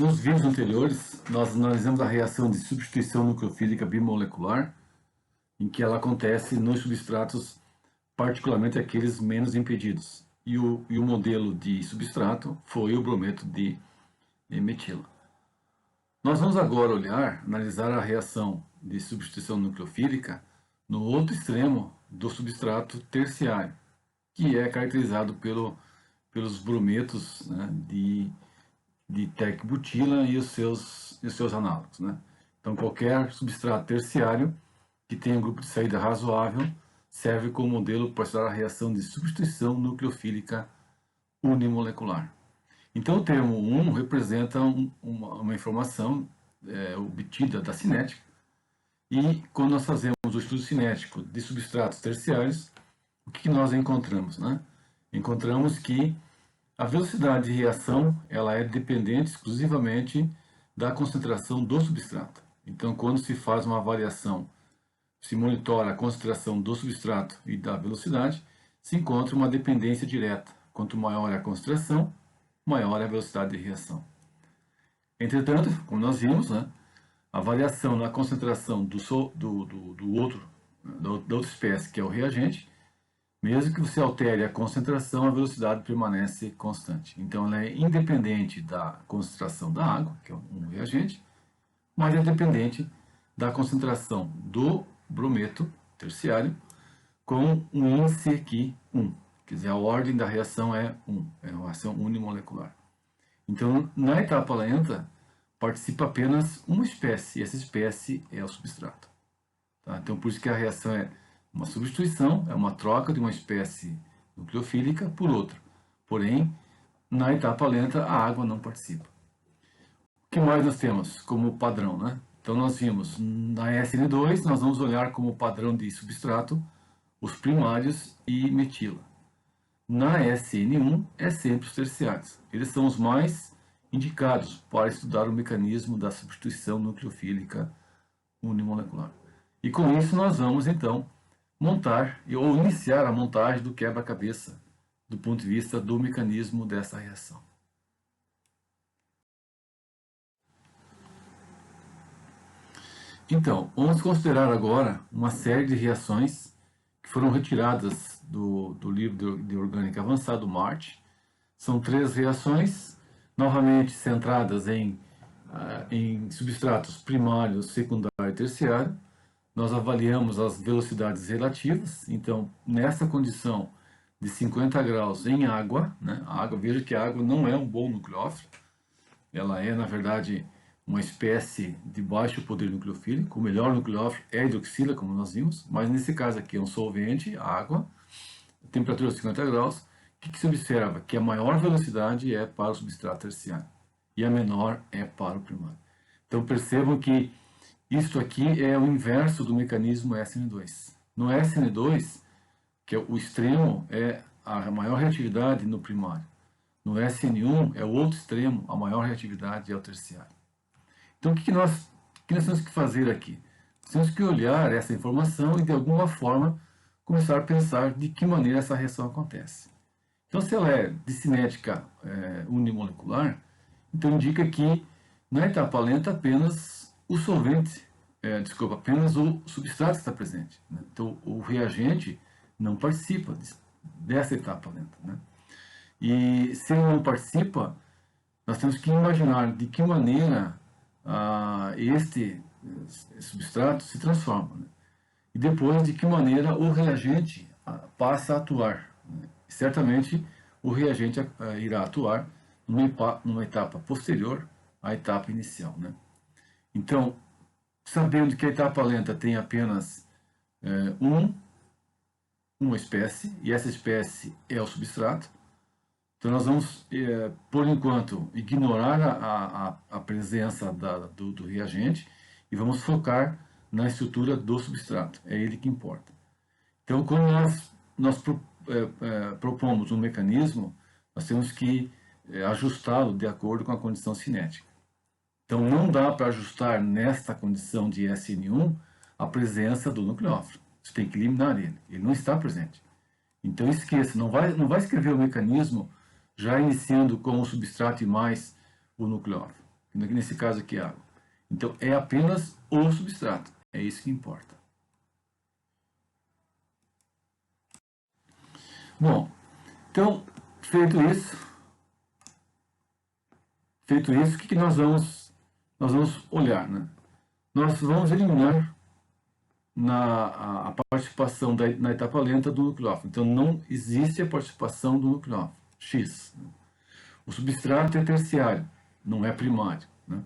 Nos vídeos anteriores, nós analisamos a reação de substituição nucleofílica bimolecular, em que ela acontece nos substratos, particularmente aqueles menos impedidos. E o modelo de substrato foi o brometo de metila. Nós vamos agora analisar a reação de substituição nucleofílica no outro extremo do substrato terciário, que é caracterizado pelos brometos, né, de tecbutila e os seus análogos, né? Então, qualquer substrato terciário que tenha um grupo de saída razoável serve como modelo para estudar a reação de substituição nucleofílica unimolecular. Então, o termo 1 representa uma informação obtida da cinética, e quando nós fazemos o estudo cinético de substratos terciários, o que nós encontramos, né? Encontramos que a velocidade de reação ela é dependente exclusivamente da concentração do substrato. Então, quando se faz uma avaliação, se monitora a concentração do substrato e da velocidade, se encontra uma dependência direta. Quanto maior é a concentração, maior é a velocidade de reação. Entretanto, como nós vimos, né, a variação na concentração da outra espécie, que é o reagente, mesmo que você altere a concentração, a velocidade permanece constante. Então, ela é independente da concentração da água, que é um reagente, mas é dependente da concentração do brometo terciário, com um índice aqui 1. Quer dizer, a ordem da reação é 1, é uma reação unimolecular. Então, na etapa lenta, participa apenas uma espécie, e essa espécie é o substrato. Tá? Então, por isso que a reação é uma substituição, é uma troca de uma espécie nucleofílica por outra. Porém, na etapa lenta, a água não participa. O que mais nós temos como padrão, né? Então, nós vimos na SN2, nós vamos olhar como padrão de substrato os primários e metila. Na SN1, é sempre os terciários. Eles são os mais indicados para estudar o mecanismo da substituição nucleofílica unimolecular. E com isso, nós vamos, então, montar ou iniciar a montagem do quebra-cabeça do ponto de vista do mecanismo dessa reação. Então, vamos considerar agora uma série de reações que foram retiradas do livro de Orgânica Avançado, March. São 3 reações, novamente centradas em substratos primários, secundário e terciário. Nós avaliamos as velocidades relativas. Então, nessa condição de 50 graus em água, né, veja que a água não é um bom nucleófilo, ela é, na verdade, uma espécie de baixo poder nucleofílico. O melhor nucleófilo é a hidroxila, como nós vimos, mas nesse caso aqui é um solvente, água, temperatura de 50 graus. O que se observa? Que a maior velocidade é para o substrato terciário e a menor é para o primário. Então, percebam que isto aqui é o inverso do mecanismo SN2. No SN2, que é o extremo, é a maior reatividade no primário. No SN1 é o outro extremo, a maior reatividade é o terciário. Então, o que nós temos que fazer aqui? Nós temos que olhar essa informação e, de alguma forma, começar a pensar de que maneira essa reação acontece. Então, se ela é de cinética unimolecular, então indica que, na etapa lenta, apenas o solvente, apenas o substrato está presente, né? Então, o reagente não participa dessa etapa lenta, né? E se ele não participa, nós temos que imaginar de que maneira este substrato se transforma, né? E depois de que maneira o reagente passa a atuar, né? Certamente o reagente irá atuar numa etapa posterior à etapa inicial, né? Então, sabendo que a etapa lenta tem apenas uma espécie, e essa espécie é o substrato, então nós vamos, por enquanto, ignorar a presença do reagente e vamos focar na estrutura do substrato, é ele que importa. Então, quando nós propomos um mecanismo, nós temos que ajustá-lo de acordo com a condição cinética. Então, não dá para ajustar nesta condição de SN1 a presença do nucleófilo. Você tem que eliminar ele. Ele não está presente. Então, esqueça, não vai escrever o mecanismo já iniciando com o substrato e mais o nucleófilo. nesse caso aqui água. Então é apenas o substrato, é isso que importa. Bom, então feito isso, o que nós vamos olhar, né? Nós vamos eliminar a participação na etapa lenta do nucleófilo. Então não existe a participação do nucleófilo, X. O substrato é terciário, não é primário, né?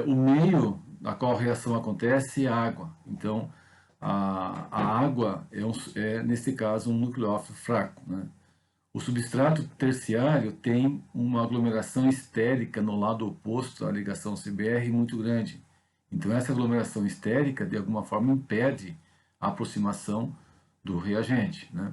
O meio a qual a reação acontece é a água. Então a água nesse caso, um nucleófilo fraco, né? O substrato terciário tem uma aglomeração estérica no lado oposto à ligação CBr muito grande. Então essa aglomeração estérica, de alguma forma, impede a aproximação do reagente, né?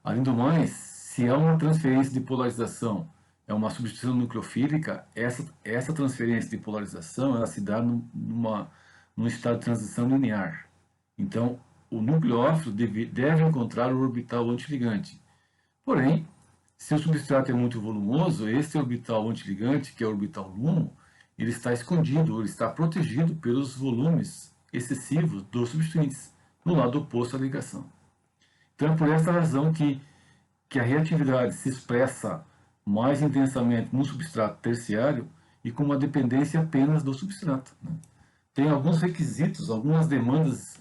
Além do mais, se há uma transferência de polarização, é uma substituição nucleofílica, essa transferência de polarização ela se dá num estado de transição linear. Então, o nucleófilo deve encontrar o orbital antiligante. Porém, se o substrato é muito volumoso, esse orbital antiligante, que é o orbital LUMO, ele está escondido, ele está protegido pelos volumes excessivos dos substituintes, no lado oposto à ligação. Então é por essa razão que a reatividade se expressa mais intensamente no substrato terciário e com uma dependência apenas do substrato, né? Tem alguns requisitos, algumas demandas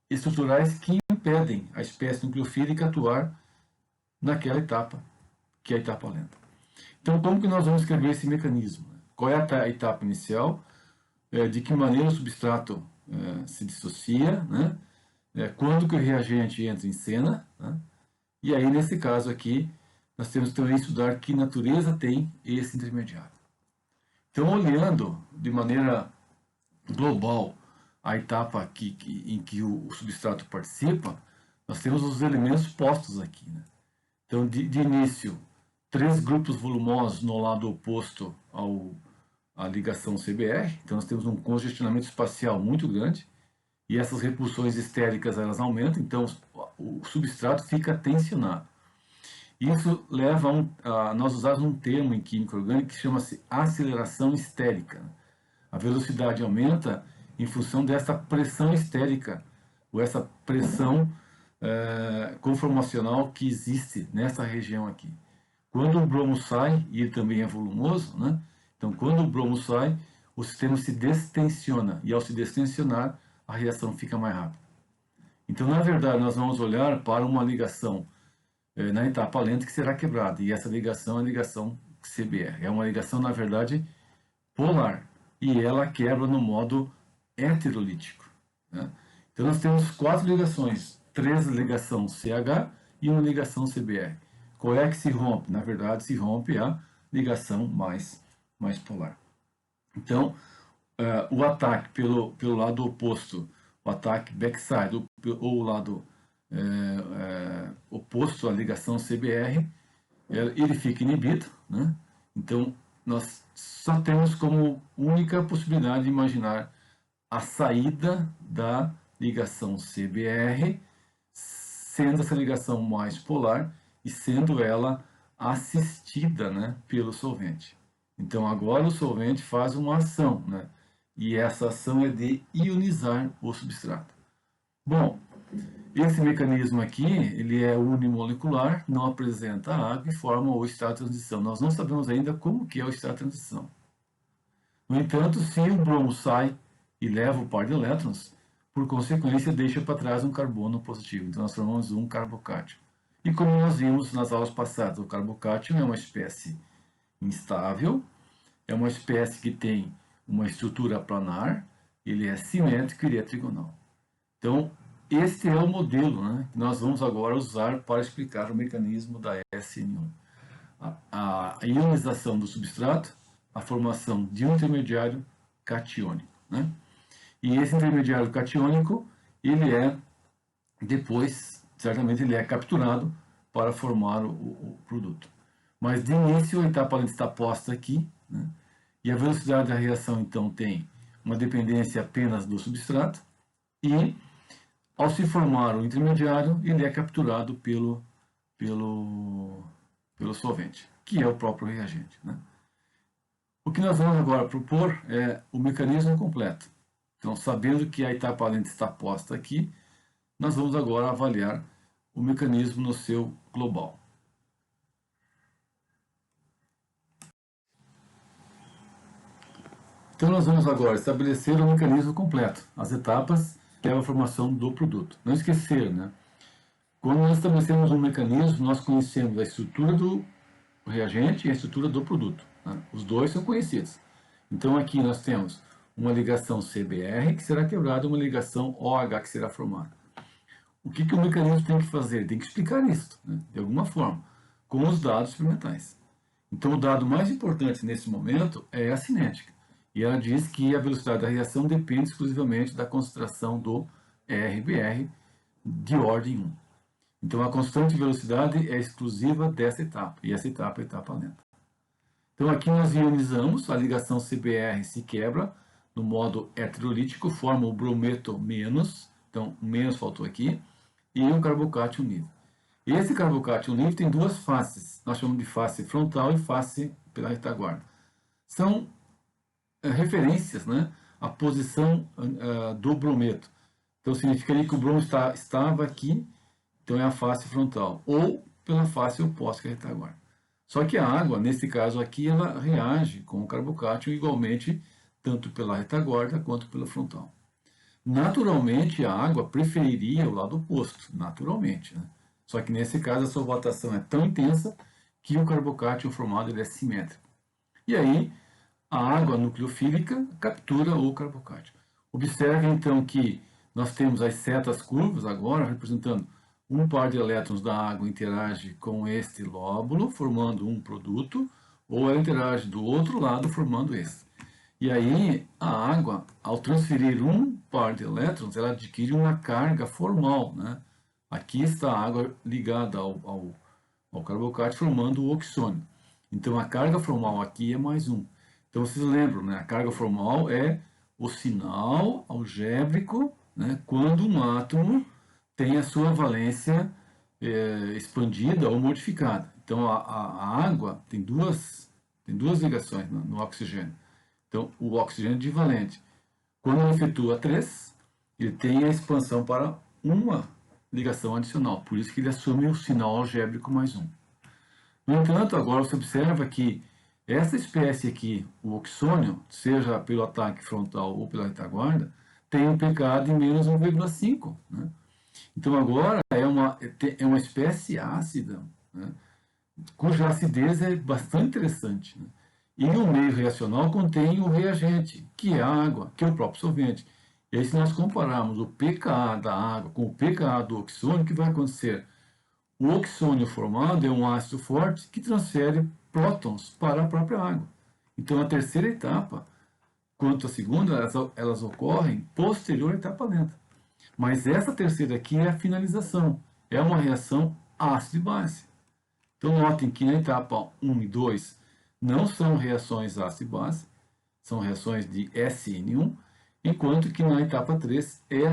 estruturais que impedem a espécie nucleofílica atuar naquela etapa, que é a etapa lenta. Então, como que nós vamos escrever esse mecanismo? Qual é a etapa inicial? De que maneira o substrato se dissocia, né? Quando que o reagente entra em cena, né? E aí, nesse caso aqui, nós temos também que estudar que natureza tem esse intermediário. Então, olhando de maneira global a etapa em que o substrato participa, nós temos os elementos postos aqui, né? Então, de início, 3 grupos volumosos no lado oposto à ligação CBr. Então, nós temos um congestionamento espacial muito grande e essas repulsões estéricas elas aumentam, então o substrato fica tensionado. Isso leva a nós usarmos um termo em química orgânica que chama-se aceleração estérica. A velocidade aumenta em função dessa pressão estérica, ou essa pressão conformacional que existe nessa região aqui. Quando o bromo sai, e ele também é volumoso, né? Então quando o bromo sai, o sistema se destensiona, e ao se destensionar, a reação fica mais rápida. Então, na verdade, nós vamos olhar para uma ligação na etapa lenta que será quebrada, e essa ligação é a ligação CBr. É uma ligação, na verdade, polar, e ela quebra no modo heterolítico, né? Então nós temos 4 ligações, 3 ligação CH e uma ligação CBr. Qual é que se rompe? Na verdade, se rompe a ligação mais polar. Então, o ataque pelo lado oposto, o ataque backside, ou o lado oposto à ligação CBr, ele fica inibido, né? Então, nós só temos como única possibilidade de imaginar a saída da ligação CBr, sendo essa ligação mais polar e sendo ela assistida, né, pelo solvente. Então agora o solvente faz uma ação, né, e essa ação é de ionizar o substrato. Bom, esse mecanismo aqui, ele é unimolecular, não apresenta água e forma o estado de transição. Nós não sabemos ainda como que é o estado de transição. No entanto, se o bromo sai e leva o par de elétrons, por consequência, deixa para trás um carbono positivo. Então, nós formamos um carbocátio. E como nós vimos nas aulas passadas, o carbocátio é uma espécie instável, é uma espécie que tem uma estrutura planar, ele é simétrico e ele é trigonal. Então, este é o modelo, né, que nós vamos agora usar para explicar o mecanismo da SN1. A ionização do substrato, a formação de um intermediário catiônico, né? E esse intermediário catiônico, ele depois, certamente, ele é capturado para formar o produto. Mas, de início, a etapa lenta está posta aqui, né? E a velocidade da reação, então, tem uma dependência apenas do substrato e, ao se formar o intermediário, ele é capturado pelo solvente, que é o próprio reagente, né? O que nós vamos agora propor é o mecanismo completo. Então, sabendo que a etapa valente está posta aqui, nós vamos agora avaliar o mecanismo no seu global. Então, nós vamos agora estabelecer o mecanismo completo, as etapas que levam à formação do produto. Não esquecer, né? Quando nós estabelecemos um mecanismo, nós conhecemos a estrutura do reagente e a estrutura do produto, né? Os dois são conhecidos. Então, aqui nós temos uma ligação CBr que será quebrada e uma ligação OH que será formada. O que o mecanismo tem que fazer? Tem que explicar isso, né? De alguma forma, com os dados experimentais. Então, o dado mais importante nesse momento é a cinética. E ela diz que a velocidade da reação depende exclusivamente da concentração do RBR de ordem 1. Então, a constante de velocidade é exclusiva dessa etapa, e essa etapa é a etapa lenta. Então, aqui nós ionizamos, a ligação CBr se quebra no modo heterolítico, forma o brometo menos, então, o menos faltou aqui, e o carbocátion livre. Esse carbocátion livre tem duas faces, nós chamamos de face frontal e face pela retaguarda. São referências, né, à posição do brometo. Então, significaria que o bromo estava aqui, então é a face frontal, ou pela face oposta que é a retaguarda. Só que a água, nesse caso aqui, ela reage com o carbocátion igualmente, tanto pela retaguarda quanto pela frontal. Naturalmente, a água preferiria o lado oposto, naturalmente, né? Só que nesse caso a solvatação é tão intensa que o carbocátion formado ele é simétrico. E aí, a água nucleofílica captura o carbocátion. Observe então que nós temos as setas curvas agora representando um par de elétrons da água interage com este lóbulo, formando um produto, ou ela interage do outro lado, formando este. E aí, a água, ao transferir um par de elétrons, ela adquire uma carga formal, né? Aqui está a água ligada ao carbocátion, formando o oxônio. Então, a carga formal aqui é mais um. Então, vocês lembram, né? A carga formal é o sinal algébrico, né? Quando um átomo tem a sua valência expandida ou modificada. Então, a água tem duas ligações no oxigênio. Então, o oxigênio é divalente. Quando ele efetua 3, ele tem a expansão para uma ligação adicional. Por isso que ele assume o sinal algébrico mais um. No entanto, agora você observa que essa espécie aqui, o oxônio, seja pelo ataque frontal ou pela retaguarda, tem um pK de menos 1,5. Né? Então, agora é uma espécie ácida, né? Cuja acidez é bastante interessante. Né? E o meio reacional contém o reagente, que é a água, que é o próprio solvente. E aí, se nós compararmos o pKa da água com o pKa do oxônio, o que vai acontecer? O oxônio formado é um ácido forte que transfere prótons para a própria água. Então, a terceira etapa, quanto à segunda, elas ocorrem posterior à etapa lenta. Mas essa terceira aqui é a finalização. É uma reação ácido e base. Então, notem que na etapa 1 e 2 não são reações ácido e base, são reações de SN1, enquanto que na etapa 3 é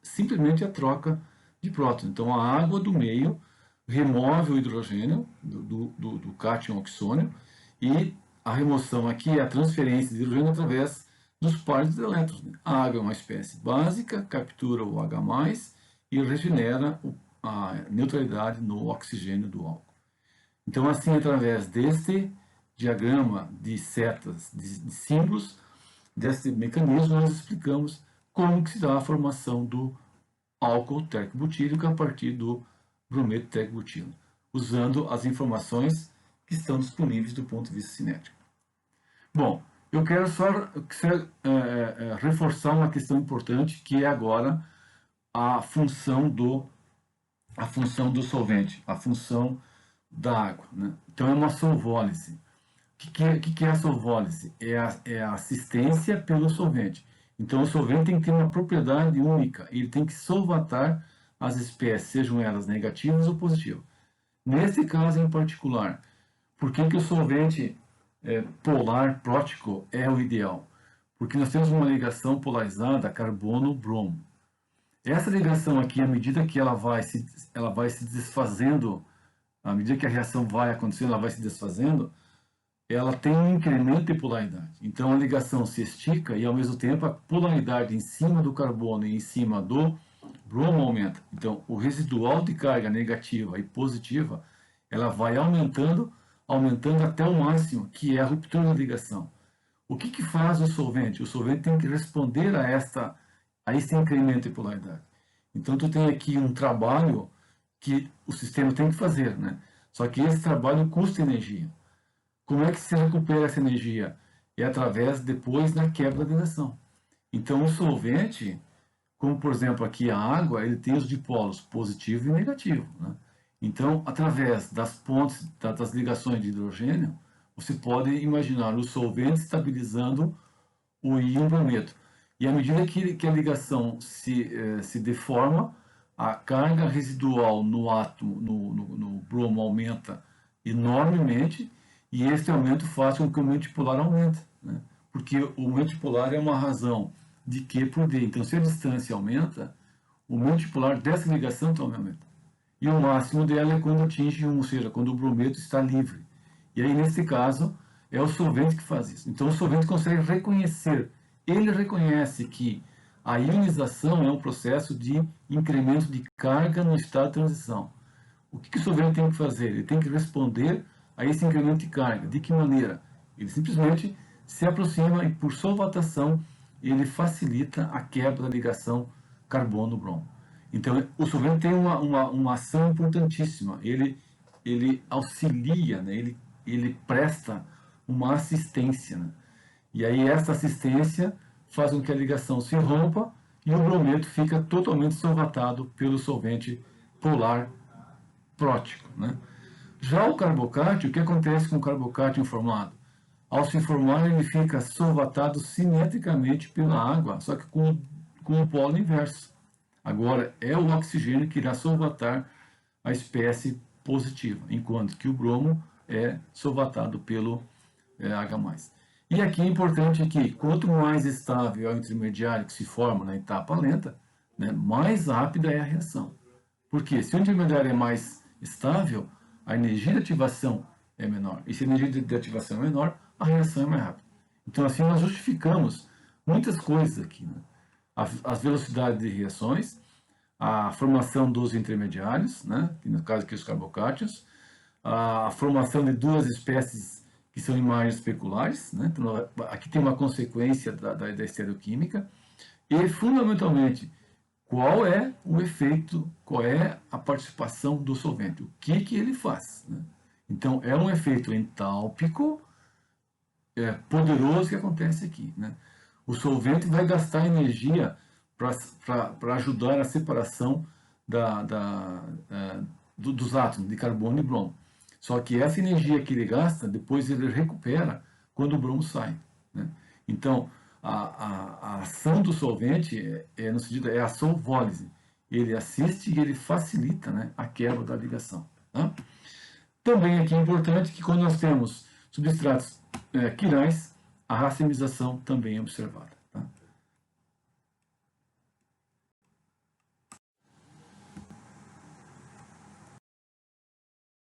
simplesmente a troca de prótons. Então, a água do meio remove o hidrogênio do cátion oxônio e a remoção aqui é a transferência de hidrogênio através dos pares de elétrons. A água é uma espécie básica, captura o H+, e regenera a neutralidade no oxigênio do álcool. Então, assim, através deste diagrama de setas, de símbolos, desse mecanismo, nós explicamos como que se dá a formação do álcool térmico-butírico a partir do brometo térmico-butilo, usando as informações que estão disponíveis do ponto de vista cinético. Bom, eu quero só reforçar uma questão importante, que é agora a função do solvente, a função da água. Né? Então, é uma solvólise. O que é a solvólise? É a assistência pelo solvente. Então, o solvente tem que ter uma propriedade única. Ele tem que solvatar as espécies, sejam elas negativas ou positivas. Nesse caso em particular, por que o solvente polar prótico é o ideal? Porque nós temos uma ligação polarizada carbono-bromo. Essa ligação aqui, à medida que ela vai se desfazendo, à medida que a reação vai acontecendo, ela vai se desfazendo, ela tem um incremento de polaridade. Então a ligação se estica e ao mesmo tempo a polaridade em cima do carbono e em cima do bromo aumenta. Então o residual de carga negativa e positiva, ela vai aumentando, aumentando até o máximo, que é a ruptura da ligação. O que faz o solvente? O solvente tem que responder a esse incremento de polaridade. Então tu tem aqui um trabalho que o sistema tem que fazer, né? Só que esse trabalho custa energia. Como é que se recupera essa energia? É através, depois, da quebra da ligação. Então, o solvente, como por exemplo aqui a água, ele tem os dipolos positivo e negativo, né? Então, através das pontes, das ligações de hidrogênio, você pode imaginar o solvente estabilizando o íon brometo. E à medida que a ligação se deforma, a carga residual no átomo, no bromo, aumenta enormemente, e esse aumento faz com que o momento polar aumente, né? Porque o momento polar é uma razão de Q por D. Então, se a distância aumenta, o momento polar dessa ligação também aumenta. E o máximo dela é quando atinge 1, ou seja, quando o brometo está livre. E aí, nesse caso, é o solvente que faz isso. Então, o solvente consegue reconhecer, ele reconhece que a ionização é um processo de incremento de carga no estado de transição. O que o solvente tem que fazer? Ele tem que responder a esse incremento de carga. De que maneira? Ele simplesmente se aproxima e, por solvatação, ele facilita a quebra da ligação carbono-bromo. Então, o solvente tem uma ação importantíssima. Ele auxilia, né? Ele presta uma assistência, né? E aí essa assistência faz com que a ligação se rompa e o brometo fica totalmente solvatado pelo solvente polar prótico, né? Já o carbocátio, o que acontece com o carbocátio formado? Ao se formar, ele fica solvatado simetricamente pela água, só que com o polo inverso. Agora, é o oxigênio que irá solvatar a espécie positiva, enquanto que o bromo é solvatado pelo H+. E aqui é importante que, quanto mais estável é o intermediário que se forma na etapa lenta, né, mais rápida é a reação. Porque se o intermediário é mais estável, a energia de ativação é menor. E se a energia de ativação é menor, a reação é mais rápida. Então, assim, nós justificamos muitas coisas aqui, né? As velocidades de reações, a formação dos intermediários, né? Que no caso aqui os carbocátios, a formação de duas espécies que são imagens especulares, né? Então, aqui tem uma consequência da estereoquímica, e fundamentalmente, qual é o efeito, qual é a participação do solvente, o que ele faz, né? Então, é um efeito entálpico poderoso que acontece aqui, né? O solvente vai gastar energia para ajudar a separação dos átomos de carbono e bromo. Só que essa energia que ele gasta, depois ele recupera quando o bromo sai, né? Então, a ação do solvente no sentido, é a solvólise. Ele assiste e ele facilita, né, a quebra da ligação, tá? Também aqui é importante que quando nós temos substratos quirais, a racemização também é observada.